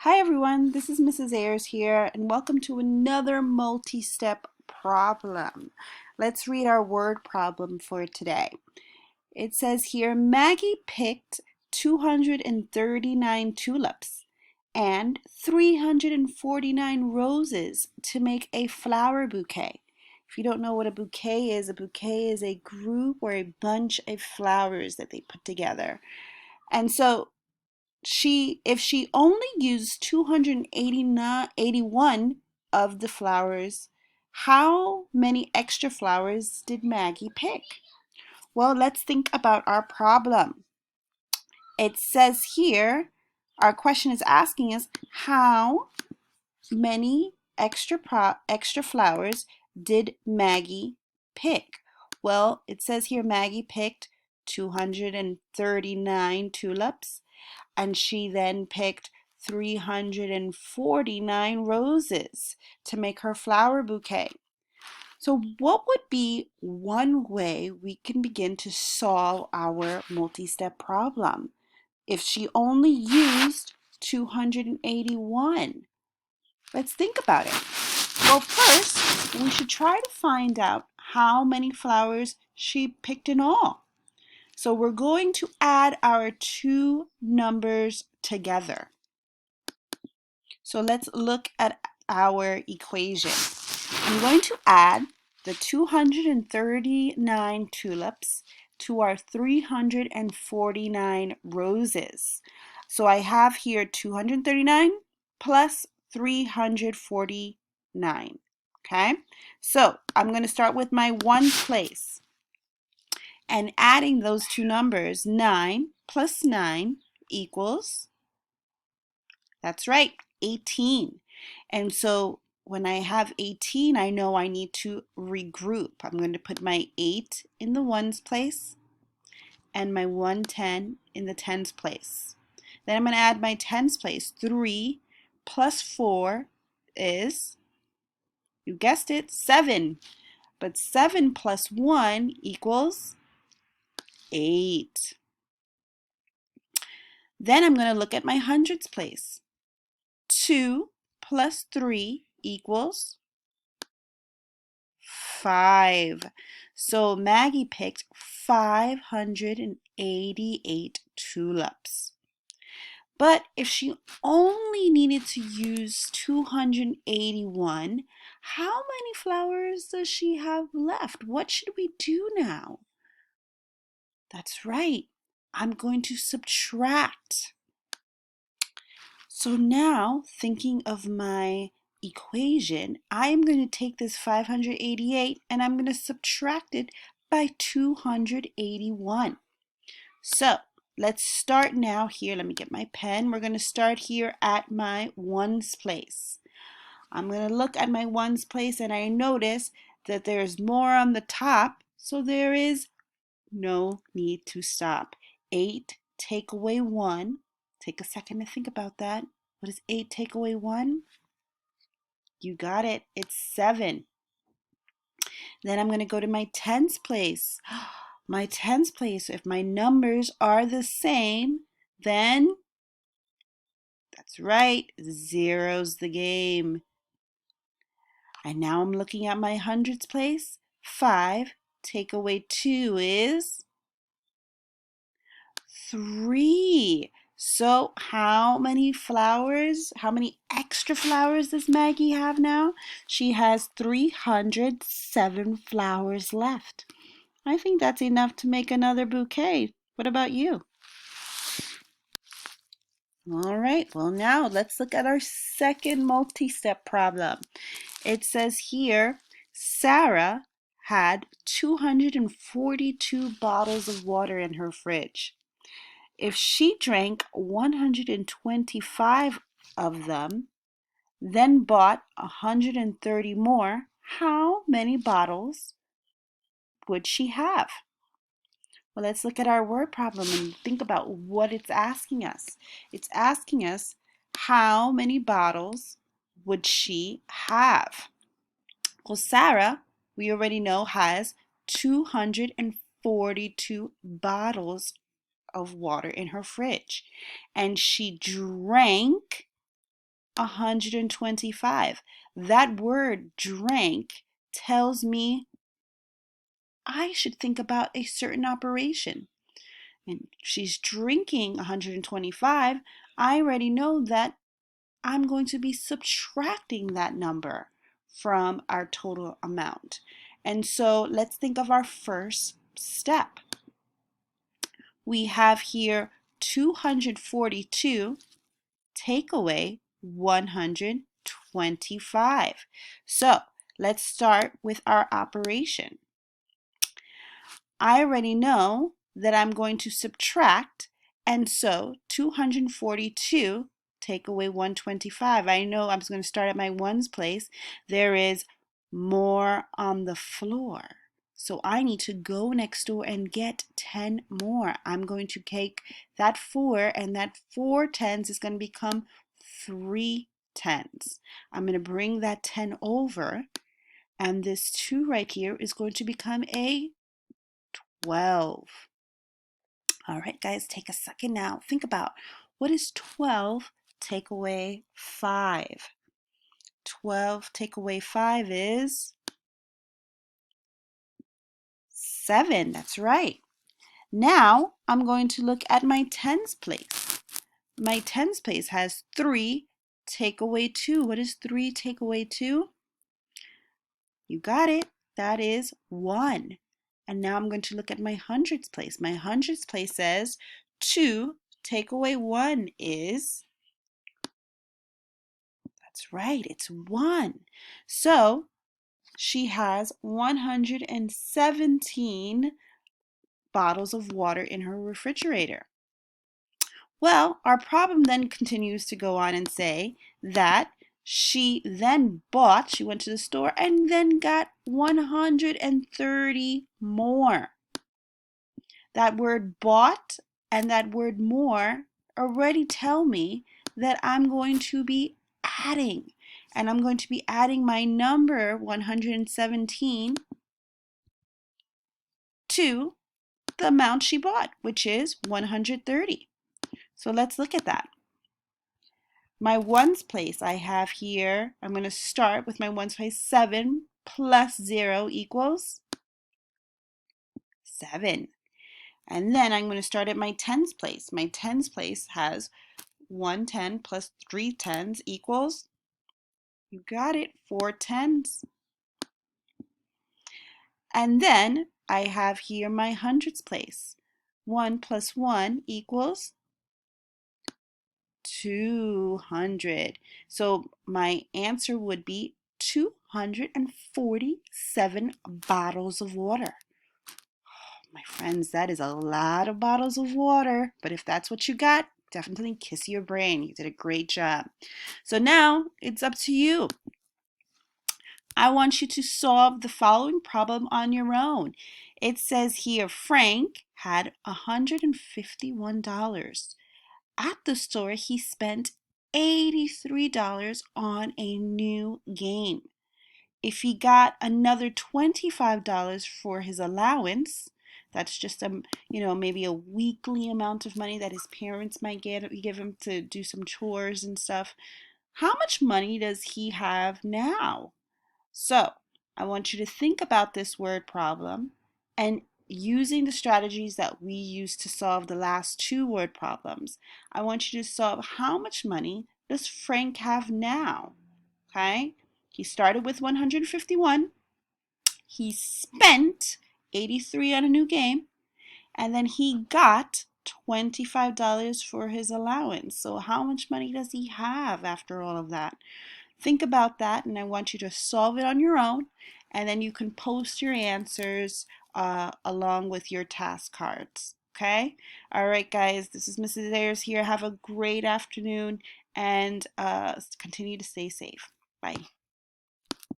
Hi everyone, this is Mrs. Ayers here, and welcome to another multi-step problem. Let's read our word problem for today. It says here, Maggie picked 239 tulips and 349 roses to make a flower bouquet. If you don't know what a bouquet is a group or a bunch of flowers that they put together. And so if she only used 281 of the flowers, how many extra flowers did Maggie pick? Well, let's think about our problem. It says here, our question is asking us how many extra flowers did Maggie pick? Well, it says here Maggie picked 239 tulips, and she then picked 349 roses to make her flower bouquet. So what would be one way we can begin to solve our multi-step problem if she only used 281? Let's think about it. Well, first, we should try to find out how many flowers she picked in all. So we're going to add our two numbers together. So let's look at our equation. I'm going to add the 239 tulips to our 349 roses. So I have here 239 plus 349. Okay, so I'm going to start with my ones place and adding those two numbers. 9 plus 9 equals, that's right, 18. And so when I have 18, I know I need to regroup. I'm going to put my 8 in the ones place and my 110 in the tens place. Then I'm going to add my tens place. 3 plus 4 is, you guessed it, 7. But 7 plus 1 equals 8. Then I'm going to look at my hundreds place. 2 plus 3 equals 5. So Maggie picked 588 tulips. But if she only needed to use 281, how many flowers does she have left? What should we do now? That's right. I'm going to subtract. So now, thinking of my equation, I am going to take this 588 and I'm going to subtract it by 281. So let's start now here. Let me get my pen. We're going to start here at my ones place. I'm going to look at my ones place and I notice that there's more on the top, so there is no need to stop. 8 take away 1. Take a second to think about that. What is 8 take away 1? You got it. It's 7. Then I'm going to go to my tens place. My tens place, if my numbers are the same, then that's right, zero's the game. And now I'm looking at my hundreds place. 5 take away 2 is 3. So how many flowers, how many extra flowers does Maggie have now? She has 307 flowers left. I think that's enough to make another bouquet. What about you? All right, well now let's look at our second multi-step problem. It says here, Sarah had 242 bottles of water in her fridge. If she drank 125 of them, then bought 130 more, how many bottles would she have? Well, let's look at our word problem and think about what it's asking us. It's asking us how many bottles would she have? Well, Sarah, we already know, has 242 bottles of water in her fridge, and she drank 125. That word drank tells me I should think about a certain operation. And she's drinking 125. I already know that I'm going to be subtracting that number from our total amount. And so let's think of our first step. We have here 242 take away 125. So let's start with our operation. I already know that I'm going to subtract, and so 242 take away 125. I know I'm going to start at my ones place. There is more on the floor. So I need to go next door and get 10 more. I'm going to take that 4, and that 4 tens is going to become 3 tens. I'm going to bring that 10 over, and this 2 right here is going to become a 12. All right, guys, take a second now. Think about, what is 12 take away 5? 12 take away 5 is 7. That's right. Now I'm going to look at my tens place. My tens place has 3 take away 2. What is 3 take away 2? You got it. That is 1. And now I'm going to look at my hundreds place. My hundreds place says 2 take away 1 is, that's right, it's 1. So she has 117 bottles of water in her refrigerator. Well, our problem then continues to go on and say that she went to the store and then got 130 more. That word bought and that word more already tell me that I'm going to be adding. And I'm going to be adding my number 117 to the amount she bought, which is 130. So let's look at that. My ones place I have here, I'm going to start with my ones place. 7 plus 0 equals 7. And then I'm going to start at my tens place. My tens place has 110 plus 3 tens equals, you got it, 4 tens. And then I have here my hundreds place. 1 plus 1 equals 200. So my answer would be 247 bottles of water. My friends, that is a lot of bottles of water, but if that's what you got, definitely kiss your brain. You did a great job. So now it's up to you. I want you to solve the following problem on your own. It says here, Frank had $151. At the store, he spent $83 on a new game. If he got another $25 for his allowance, that's just maybe a weekly amount of money that his parents might give him to do some chores and stuff. How much money does he have now? So I want you to think about this word problem, and using the strategies that we used to solve the last 2 word problems, I want you to solve how much money does Frank have now? Okay? He started with 151. He spent 83 on a new game, and then he got $25 for his allowance. So how much money does he have after all of that? Think about that, and I want you to solve it on your own, and then you can post your answers along with your task cards. Okay? All right, guys, this is Mrs. Ayers here. Have a great afternoon, and continue to stay safe. Bye.